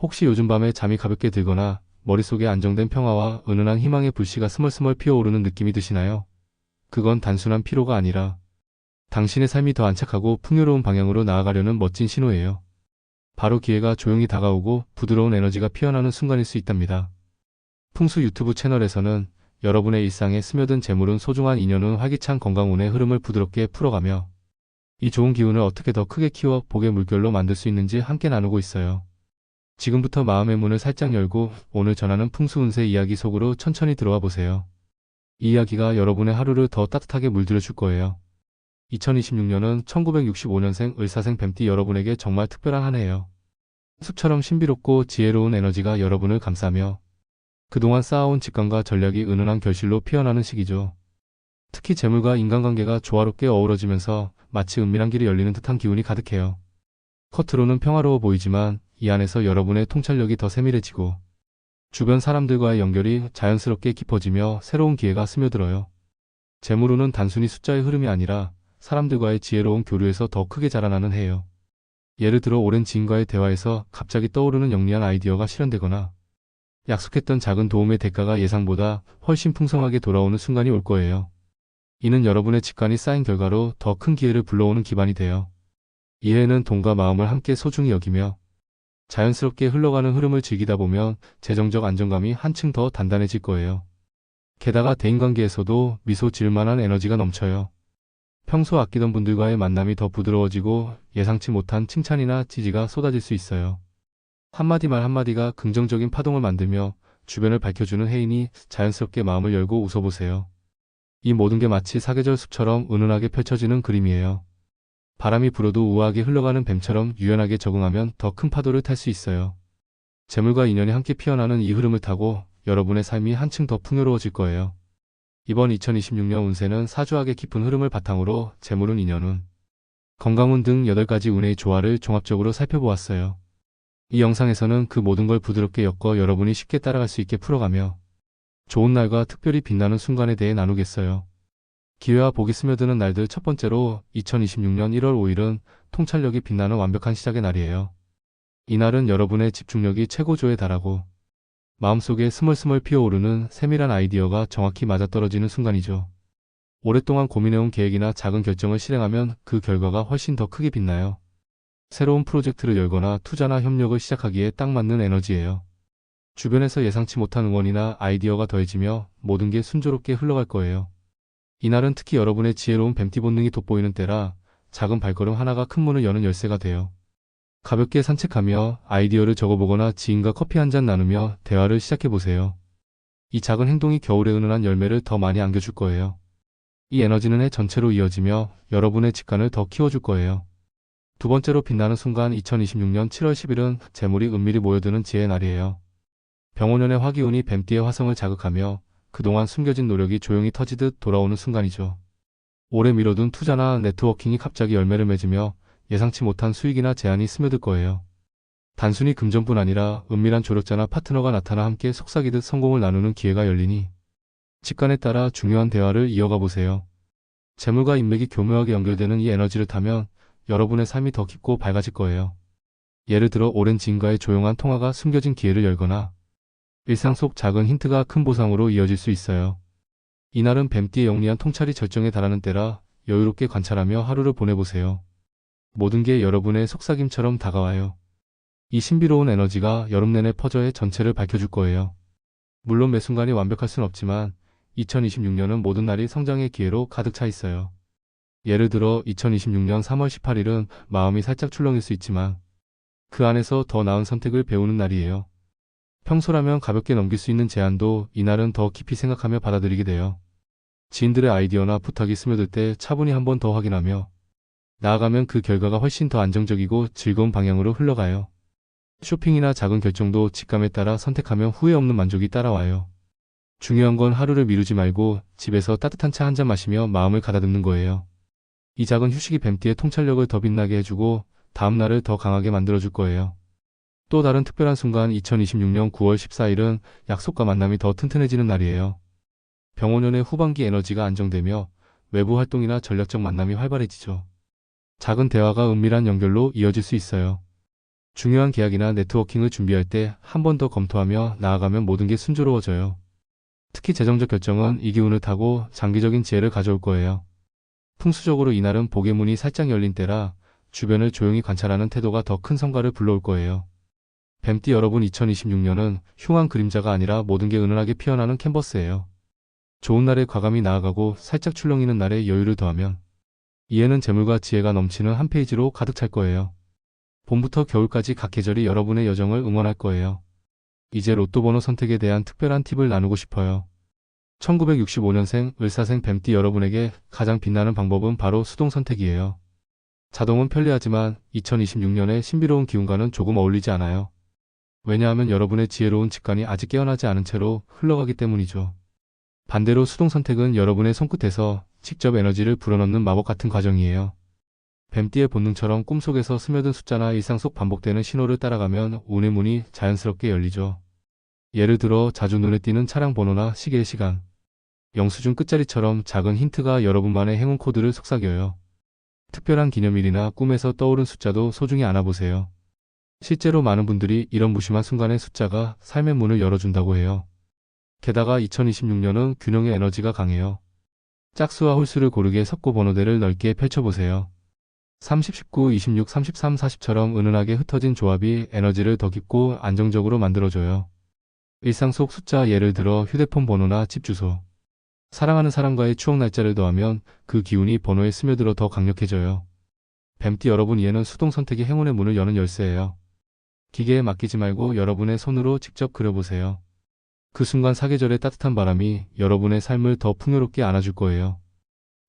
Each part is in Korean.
혹시 요즘 밤에 잠이 가볍게 들거나 머릿속에 안정된 평화와 은은한 희망의 불씨가 스멀스멀 피어오르는 느낌이 드시나요? 그건 단순한 피로가 아니라 당신의 삶이 더 안착하고 풍요로운 방향으로 나아가려는 멋진 신호예요. 바로 기회가 조용히 다가오고 부드러운 에너지가 피어나는 순간일 수 있답니다. 풍수 유튜브 채널에서는 여러분의 일상에 스며든 재물운 소중한 인연운 활기찬 건강운의 흐름을 부드럽게 풀어가며 이 좋은 기운을 어떻게 더 크게 키워 복의 물결로 만들 수 있는지 함께 나누고 있어요. 지금부터 마음의 문을 살짝 열고 오늘 전하는 풍수운세 이야기 속으로 천천히 들어와 보세요. 이 이야기가 여러분의 하루를 더 따뜻하게 물들여 줄 거예요. 2026년은 1965년생 을사생 뱀띠 여러분에게 정말 특별한 한 해예요. 숲처럼 신비롭고 지혜로운 에너지가 여러분을 감싸며 그동안 쌓아온 직감과 전략이 은은한 결실로 피어나는 시기죠. 특히 재물과 인간관계가 조화롭게 어우러지면서 마치 은밀한 길이 열리는 듯한 기운이 가득해요. 겉으로는 평화로워 보이지만 이 안에서 여러분의 통찰력이 더 세밀해지고 주변 사람들과의 연결이 자연스럽게 깊어지며 새로운 기회가 스며들어요. 재물운은 단순히 숫자의 흐름이 아니라 사람들과의 지혜로운 교류에서 더 크게 자라나는 해예요. 예를 들어 오랜 지인과의 대화에서 갑자기 떠오르는 영리한 아이디어가 실현되거나 약속했던 작은 도움의 대가가 예상보다 훨씬 풍성하게 돌아오는 순간이 올 거예요. 이는 여러분의 직관이 쌓인 결과로 더 큰 기회를 불러오는 기반이 돼요. 이 해에는 돈과 마음을 함께 소중히 여기며 자연스럽게 흘러가는 흐름을 즐기다 보면 재정적 안정감이 한층 더 단단해질 거예요. 게다가 대인관계에서도 미소 지을 만한 에너지가 넘쳐요. 평소 아끼던 분들과의 만남이 더 부드러워지고 예상치 못한 칭찬이나 지지가 쏟아질 수 있어요. 한마디 말 한마디가 긍정적인 파동을 만들며 주변을 밝혀주는 해이니 자연스럽게 마음을 열고 웃어보세요. 이 모든 게 마치 사계절 숲처럼 은은하게 펼쳐지는 그림이에요. 바람이 불어도 우아하게 흘러가는 뱀처럼 유연하게 적응하면 더 큰 파도를 탈 수 있어요. 재물과 인연이 함께 피어나는 이 흐름을 타고 여러분의 삶이 한층 더 풍요로워질 거예요. 이번 2026년 운세는 사주학의 깊은 흐름을 바탕으로 재물운, 인연운, 건강운 등 8가지 운의 조화를 종합적으로 살펴보았어요. 이 영상에서는 그 모든 걸 부드럽게 엮어 여러분이 쉽게 따라갈 수 있게 풀어가며 좋은 날과 특별히 빛나는 순간에 대해 나누겠어요. 기회와 복이 스며드는 날들 첫 번째로 2026년 1월 5일은 통찰력이 빛나는 완벽한 시작의 날이에요. 이날은 여러분의 집중력이 최고조에 달하고 마음속에 스멀스멀 피어오르는 세밀한 아이디어가 정확히 맞아떨어지는 순간이죠. 오랫동안 고민해온 계획이나 작은 결정을 실행하면 그 결과가 훨씬 더 크게 빛나요. 새로운 프로젝트를 열거나 투자나 협력을 시작하기에 딱 맞는 에너지예요. 주변에서 예상치 못한 응원이나 아이디어가 더해지며 모든 게 순조롭게 흘러갈 거예요. 이날은 특히 여러분의 지혜로운 뱀띠 본능이 돋보이는 때라 작은 발걸음 하나가 큰 문을 여는 열쇠가 돼요. 가볍게 산책하며 아이디어를 적어보거나 지인과 커피 한 잔 나누며 대화를 시작해보세요. 이 작은 행동이 겨울의 은은한 열매를 더 많이 안겨줄 거예요. 이 에너지는 해 전체로 이어지며 여러분의 직관을 더 키워줄 거예요. 두 번째로 빛나는 순간 2026년 7월 10일은 재물이 은밀히 모여드는 지혜의 날이에요. 병오년의 화기운이 뱀띠의 화성을 자극하며 그동안 숨겨진 노력이 조용히 터지듯 돌아오는 순간이죠. 오래 미뤄둔 투자나 네트워킹이 갑자기 열매를 맺으며 예상치 못한 수익이나 제안이 스며들 거예요. 단순히 금전뿐 아니라 은밀한 조력자나 파트너가 나타나 함께 속삭이듯 성공을 나누는 기회가 열리니 직관에 따라 중요한 대화를 이어가 보세요. 재물과 인맥이 교묘하게 연결되는 이 에너지를 타면 여러분의 삶이 더 깊고 밝아질 거예요. 예를 들어 오랜 지인과의 조용한 통화가 숨겨진 기회를 열거나 일상 속 작은 힌트가 큰 보상으로 이어질 수 있어요. 이날은 뱀띠의 영리한 통찰이 절정에 달하는 때라 여유롭게 관찰하며 하루를 보내보세요. 모든 게 여러분의 속삭임처럼 다가와요. 이 신비로운 에너지가 여름 내내 퍼져 해 전체를 밝혀줄 거예요. 물론 매 순간이 완벽할 순 없지만 2026년은 모든 날이 성장의 기회로 가득 차 있어요. 예를 들어 2026년 3월 18일은 마음이 살짝 출렁일 수 있지만 그 안에서 더 나은 선택을 배우는 날이에요. 평소라면 가볍게 넘길 수 있는 제안도 이날은 더 깊이 생각하며 받아들이게 돼요. 지인들의 아이디어나 부탁이 스며들 때 차분히 한 번 더 확인하며 나아가면 그 결과가 훨씬 더 안정적이고 즐거운 방향으로 흘러가요. 쇼핑이나 작은 결정도 직감에 따라 선택하면 후회 없는 만족이 따라와요. 중요한 건 하루를 미루지 말고 집에서 따뜻한 차 한 잔 마시며 마음을 가다듬는 거예요. 이 작은 휴식이 뱀띠의 통찰력을 더 빛나게 해주고 다음 날을 더 강하게 만들어줄 거예요. 또 다른 특별한 순간 2026년 9월 14일은 약속과 만남이 더 튼튼해지는 날이에요. 병오년의 후반기 에너지가 안정되며 외부 활동이나 전략적 만남이 활발해지죠. 작은 대화가 은밀한 연결로 이어질 수 있어요. 중요한 계약이나 네트워킹을 준비할 때 한 번 더 검토하며 나아가면 모든 게 순조로워져요. 특히 재정적 결정은 이 기운을 타고 장기적인 지혜를 가져올 거예요. 풍수적으로 이날은 복의 문이 살짝 열린 때라 주변을 조용히 관찰하는 태도가 더 큰 성과를 불러올 거예요. 뱀띠 여러분, 2026년은 흉한 그림자가 아니라 모든 게 은은하게 피어나는 캔버스예요. 좋은 날에 과감히 나아가고 살짝 출렁이는 날에 여유를 더하면 이해는 재물과 지혜가 넘치는 한 페이지로 가득 찰 거예요. 봄부터 겨울까지 각 계절이 여러분의 여정을 응원할 거예요. 이제 로또 번호 선택에 대한 특별한 팁을 나누고 싶어요. 1965년생 을사생 뱀띠 여러분에게 가장 빛나는 방법은 바로 수동 선택이에요. 자동은 편리하지만 2026년의 신비로운 기운과는 조금 어울리지 않아요. 왜냐하면 여러분의 지혜로운 직관이 아직 깨어나지 않은 채로 흘러가기 때문이죠. 반대로 수동 선택은 여러분의 손끝에서 직접 에너지를 불어넣는 마법 같은 과정이에요. 뱀띠의 본능처럼 꿈속에서 스며든 숫자나 일상 속 반복되는 신호를 따라가면 운의 문이 자연스럽게 열리죠. 예를 들어 자주 눈에 띄는 차량 번호나 시계의 시간, 영수증 끝자리처럼 작은 힌트가 여러분만의 행운 코드를 속삭여요. 특별한 기념일이나 꿈에서 떠오른 숫자도 소중히 안아보세요. 실제로 많은 분들이 이런 무심한 순간의 숫자가 삶의 문을 열어준다고 해요. 게다가 2026년은 균형의 에너지가 강해요. 짝수와 홀수를 고르게 섞고 번호대를 넓게 펼쳐보세요. 30, 19, 26, 33, 40처럼 은은하게 흩어진 조합이 에너지를 더 깊고 안정적으로 만들어줘요. 일상 속 숫자, 예를 들어 휴대폰 번호나 집 주소, 사랑하는 사람과의 추억 날짜를 더하면 그 기운이 번호에 스며들어 더 강력해져요. 뱀띠 여러분, 이해는 수동 선택이 행운의 문을 여는 열쇠예요. 기계에 맡기지 말고 여러분의 손으로 직접 그려보세요. 그 순간 사계절의 따뜻한 바람이 여러분의 삶을 더 풍요롭게 안아줄 거예요.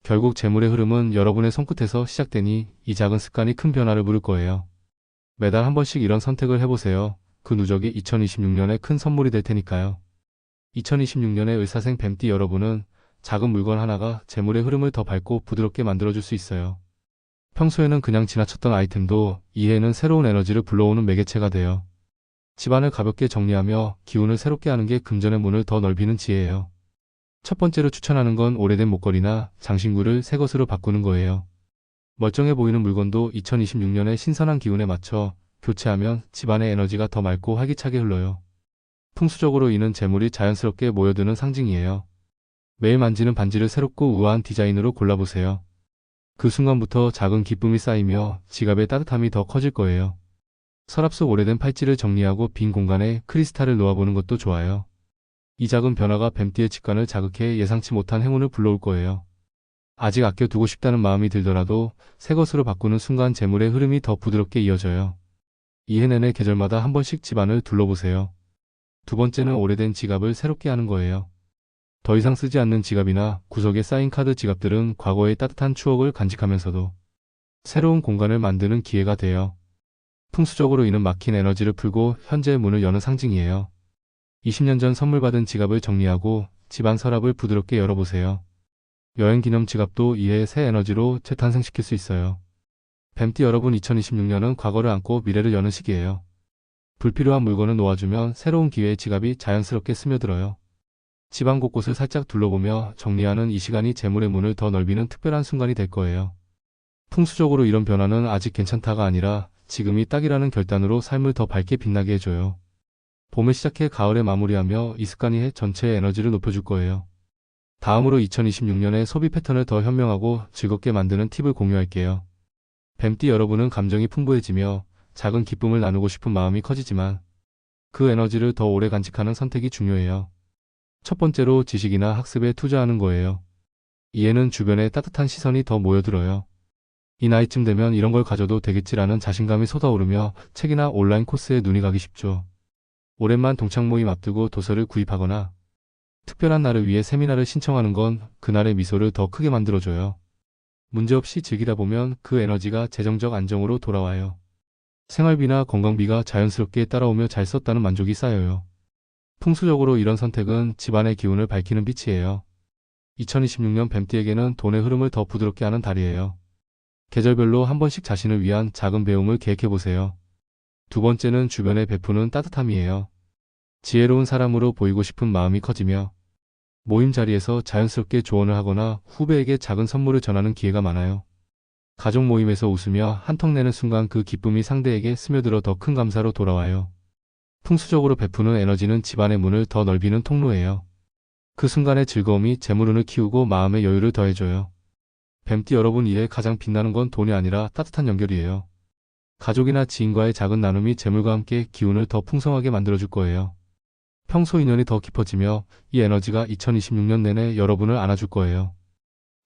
결국 재물의 흐름은 여러분의 손끝에서 시작되니 이 작은 습관이 큰 변화를 부를 거예요. 매달 한 번씩 이런 선택을 해보세요. 그 누적이 2026년에 큰 선물이 될 테니까요. 2026년의 을사생 뱀띠 여러분은 작은 물건 하나가 재물의 흐름을 더 밝고 부드럽게 만들어줄 수 있어요. 평소에는 그냥 지나쳤던 아이템도 이해에는 새로운 에너지를 불러오는 매개체가 돼요. 집안을 가볍게 정리하며 기운을 새롭게 하는 게 금전의 문을 더 넓히는 지혜예요. 첫 번째로 추천하는 건 오래된 목걸이나 장신구를 새 것으로 바꾸는 거예요. 멀쩡해 보이는 물건도 2026년의 신선한 기운에 맞춰 교체하면 집안의 에너지가 더 맑고 활기차게 흘러요. 풍수적으로 이는 재물이 자연스럽게 모여드는 상징이에요. 매일 만지는 반지를 새롭고 우아한 디자인으로 골라보세요. 그 순간부터 작은 기쁨이 쌓이며 지갑의 따뜻함이 더 커질 거예요. 서랍 속 오래된 팔찌를 정리하고 빈 공간에 크리스탈을 놓아보는 것도 좋아요. 이 작은 변화가 뱀띠의 직관을 자극해 예상치 못한 행운을 불러올 거예요. 아직 아껴두고 싶다는 마음이 들더라도 새 것으로 바꾸는 순간 재물의 흐름이 더 부드럽게 이어져요. 이해 내내 계절마다 한 번씩 집안을 둘러보세요. 두 번째는 오래된 지갑을 새롭게 하는 거예요. 더 이상 쓰지 않는 지갑이나 구석에 쌓인 카드 지갑들은 과거의 따뜻한 추억을 간직하면서도 새로운 공간을 만드는 기회가 돼요. 풍수적으로 이는 막힌 에너지를 풀고 현재의 문을 여는 상징이에요. 20년 전 선물 받은 지갑을 정리하고 집안 서랍을 부드럽게 열어보세요. 여행 기념 지갑도 이해의 새 에너지로 재탄생시킬 수 있어요. 뱀띠 여러분, 2026년은 과거를 안고 미래를 여는 시기예요. 불필요한 물건을 놓아주면 새로운 기회의 지갑이 자연스럽게 스며들어요. 집안 곳곳을 살짝 둘러보며 정리하는 이 시간이 재물의 문을 더 넓히는 특별한 순간이 될 거예요. 풍수적으로 이런 변화는 아직 괜찮다가 아니라 지금이 딱이라는 결단으로 삶을 더 밝게 빛나게 해줘요. 봄에 시작해 가을에 마무리하며 이 습관이 해 전체의 에너지를 높여줄 거예요. 다음으로 2026년의 소비 패턴을 더 현명하고 즐겁게 만드는 팁을 공유할게요. 뱀띠 여러분은 감정이 풍부해지며 작은 기쁨을 나누고 싶은 마음이 커지지만 그 에너지를 더 오래 간직하는 선택이 중요해요. 첫 번째로 지식이나 학습에 투자하는 거예요. 이에는 주변에 따뜻한 시선이 더 모여들어요. 이 나이쯤 되면 이런 걸 가져도 되겠지라는 자신감이 솟아오르며 책이나 온라인 코스에 눈이 가기 쉽죠. 오랜만 동창 모임 앞두고 도서를 구입하거나 특별한 날을 위해 세미나를 신청하는 건 그날의 미소를 더 크게 만들어줘요. 문제없이 즐기다 보면 그 에너지가 재정적 안정으로 돌아와요. 생활비나 건강비가 자연스럽게 따라오며 잘 썼다는 만족이 쌓여요. 풍수적으로 이런 선택은 집안의 기운을 밝히는 빛이에요. 2026년 뱀띠에게는 돈의 흐름을 더 부드럽게 하는 달이에요. 계절별로 한 번씩 자신을 위한 작은 배움을 계획해보세요. 두 번째는 주변에 베푸는 따뜻함이에요. 지혜로운 사람으로 보이고 싶은 마음이 커지며 모임 자리에서 자연스럽게 조언을 하거나 후배에게 작은 선물을 전하는 기회가 많아요. 가족 모임에서 웃으며 한턱 내는 순간 그 기쁨이 상대에게 스며들어 더 큰 감사로 돌아와요. 풍수적으로 베푸는 에너지는 집안의 문을 더 넓히는 통로예요. 그 순간의 즐거움이 재물운을 키우고 마음의 여유를 더해줘요. 뱀띠 여러분, 이에 가장 빛나는 건 돈이 아니라 따뜻한 연결이에요. 가족이나 지인과의 작은 나눔이 재물과 함께 기운을 더 풍성하게 만들어줄 거예요. 평소 인연이 더 깊어지며 이 에너지가 2026년 내내 여러분을 안아줄 거예요.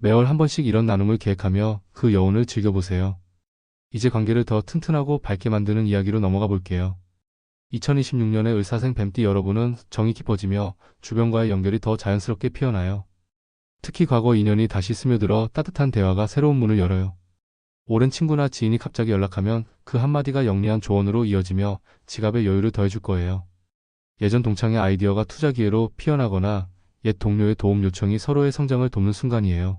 매월 한 번씩 이런 나눔을 계획하며 그 여운을 즐겨보세요. 이제 관계를 더 튼튼하고 밝게 만드는 이야기로 넘어가 볼게요. 2026년의 을사생 뱀띠 여러분은 정이 깊어지며 주변과의 연결이 더 자연스럽게 피어나요. 특히 과거 인연이 다시 스며들어 따뜻한 대화가 새로운 문을 열어요. 오랜 친구나 지인이 갑자기 연락하면 그 한마디가 영리한 조언으로 이어지며 지갑의 여유를 더해줄 거예요. 예전 동창의 아이디어가 투자 기회로 피어나거나 옛 동료의 도움 요청이 서로의 성장을 돕는 순간이에요.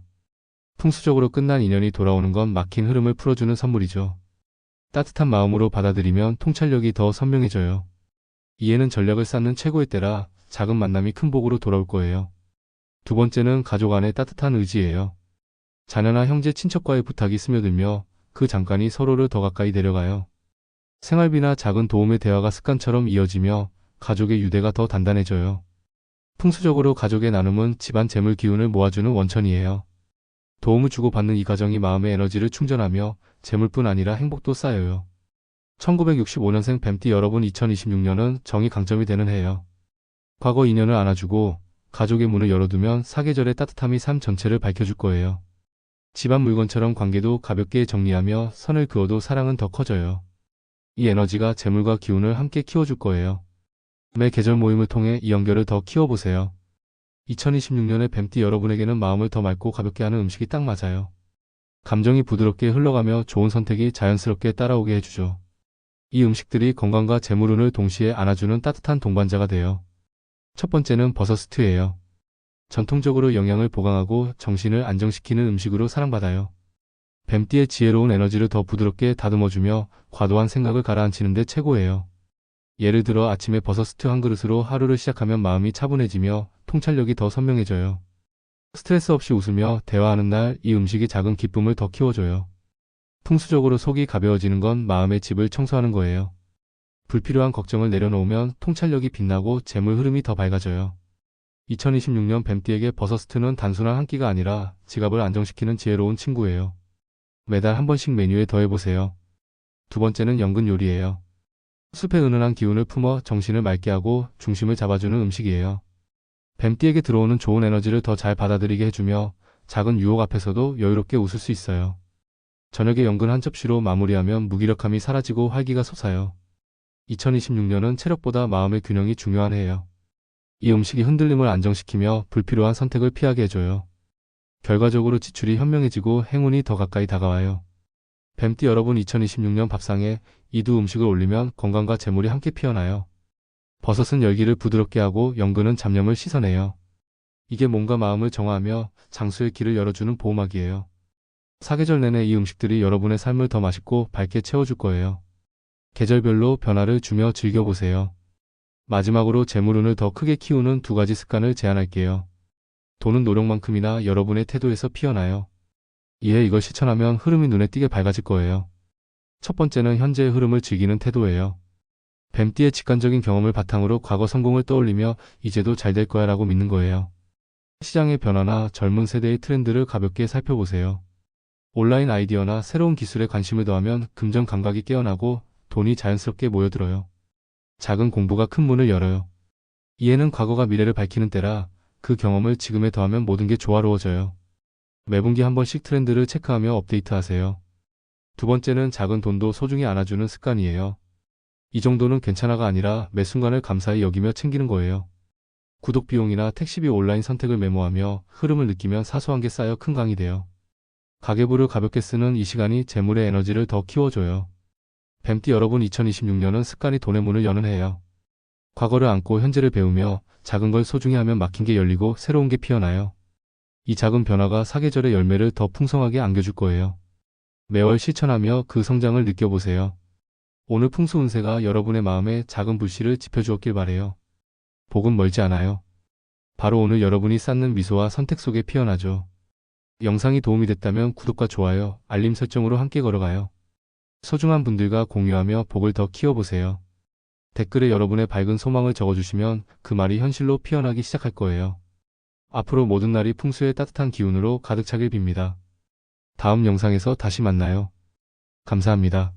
풍수적으로 끝난 인연이 돌아오는 건 막힌 흐름을 풀어주는 선물이죠. 따뜻한 마음으로 받아들이면 통찰력이 더 선명해져요. 이해는 전략을 쌓는 최고의 때라 작은 만남이 큰 복으로 돌아올 거예요. 두 번째는 가족 안의 따뜻한 의지예요. 자녀나 형제 친척과의 부탁이 스며들며 그 잠깐이 서로를 더 가까이 데려가요. 생활비나 작은 도움의 대화가 습관처럼 이어지며 가족의 유대가 더 단단해져요. 풍수적으로 가족의 나눔은 집안 재물 기운을 모아주는 원천이에요. 도움을 주고받는 이 과정이 마음의 에너지를 충전하며 재물뿐 아니라 행복도 쌓여요. 1965년생 뱀띠 여러분, 2026년은 정이 강점이 되는 해예요. 과거 인연을 안아주고 가족의 문을 열어두면 사계절의 따뜻함이 삶 전체를 밝혀줄 거예요. 집안 물건처럼 관계도 가볍게 정리하며 선을 그어도 사랑은 더 커져요. 이 에너지가 재물과 기운을 함께 키워줄 거예요. 매 계절 모임을 통해 이 연결을 더 키워보세요. 2026년의 뱀띠 여러분에게는 마음을 더 맑고 가볍게 하는 음식이 딱 맞아요. 감정이 부드럽게 흘러가며 좋은 선택이 자연스럽게 따라오게 해주죠. 이 음식들이 건강과 재물운을 동시에 안아주는 따뜻한 동반자가 돼요. 첫 번째는 버섯 스튜예요. 전통적으로 영양을 보강하고 정신을 안정시키는 음식으로 사랑받아요. 뱀띠의 지혜로운 에너지를 더 부드럽게 다듬어주며 과도한 생각을 가라앉히는 데 최고예요. 예를 들어 아침에 버섯 스튜 한 그릇으로 하루를 시작하면 마음이 차분해지며 통찰력이 더 선명해져요. 스트레스 없이 웃으며 대화하는 날 이 음식이 작은 기쁨을 더 키워줘요. 풍수적으로 속이 가벼워지는 건 마음의 집을 청소하는 거예요. 불필요한 걱정을 내려놓으면 통찰력이 빛나고 재물 흐름이 더 밝아져요. 2026년 뱀띠에게 버섯 스튜는 단순한 한 끼가 아니라 지갑을 안정시키는 지혜로운 친구예요. 매달 한 번씩 메뉴에 더해보세요. 두 번째는 연근 요리예요. 숲의 은은한 기운을 품어 정신을 맑게 하고 중심을 잡아주는 음식이에요. 뱀띠에게 들어오는 좋은 에너지를 더 잘 받아들이게 해주며 작은 유혹 앞에서도 여유롭게 웃을 수 있어요. 저녁에 연근 한 접시로 마무리하면 무기력함이 사라지고 활기가 솟아요. 2026년은 체력보다 마음의 균형이 중요한 해예요. 이 음식이 흔들림을 안정시키며 불필요한 선택을 피하게 해줘요. 결과적으로 지출이 현명해지고 행운이 더 가까이 다가와요. 뱀띠 여러분, 2026년 밥상에 이 두 음식을 올리면 건강과 재물이 함께 피어나요. 버섯은 열기를 부드럽게 하고 연근은 잡념을 씻어내요. 이게 몸과 마음을 정화하며 장수의 길을 열어주는 보호막이에요. 사계절 내내 이 음식들이 여러분의 삶을 더 맛있고 밝게 채워줄 거예요. 계절별로 변화를 주며 즐겨보세요. 마지막으로 재물운을 더 크게 키우는 두 가지 습관을 제안할게요. 돈은 노력만큼이나 여러분의 태도에서 피어나요. 이에 이걸 실천하면 흐름이 눈에 띄게 밝아질 거예요. 첫 번째는 현재의 흐름을 즐기는 태도예요. 뱀띠의 직관적인 경험을 바탕으로 과거 성공을 떠올리며 이제도 잘 될 거야 라고 믿는 거예요. 시장의 변화나 젊은 세대의 트렌드를 가볍게 살펴보세요. 온라인 아이디어나 새로운 기술에 관심을 더하면 금전 감각이 깨어나고 돈이 자연스럽게 모여들어요. 작은 공부가 큰 문을 열어요. 이해는 과거가 미래를 밝히는 때라 그 경험을 지금에 더하면 모든 게 조화로워져요. 매분기 한 번씩 트렌드를 체크하며 업데이트하세요. 두 번째는 작은 돈도 소중히 안아주는 습관이에요. 이 정도는 괜찮아가 아니라 매 순간을 감사히 여기며 챙기는 거예요. 구독 비용이나 택시비, 온라인 선택을 메모하며 흐름을 느끼면 사소한 게 쌓여 큰 강이 돼요. 가계부를 가볍게 쓰는 이 시간이 재물의 에너지를 더 키워줘요. 뱀띠 여러분, 2026년은 습관이 돈의 문을 여는 해예요. 과거를 안고 현재를 배우며 작은 걸 소중히 하면 막힌 게 열리고 새로운 게 피어나요. 이 작은 변화가 사계절의 열매를 더 풍성하게 안겨줄 거예요. 매월 실천하며 그 성장을 느껴보세요. 오늘 풍수 운세가 여러분의 마음에 작은 불씨를 지펴주었길 바래요. 복은 멀지 않아요. 바로 오늘 여러분이 쌓는 미소와 선택 속에 피어나죠. 영상이 도움이 됐다면 구독과 좋아요, 알림 설정으로 함께 걸어가요. 소중한 분들과 공유하며 복을 더 키워보세요. 댓글에 여러분의 밝은 소망을 적어주시면 그 말이 현실로 피어나기 시작할 거예요. 앞으로 모든 날이 풍수의 따뜻한 기운으로 가득 차길 빕니다. 다음 영상에서 다시 만나요. 감사합니다.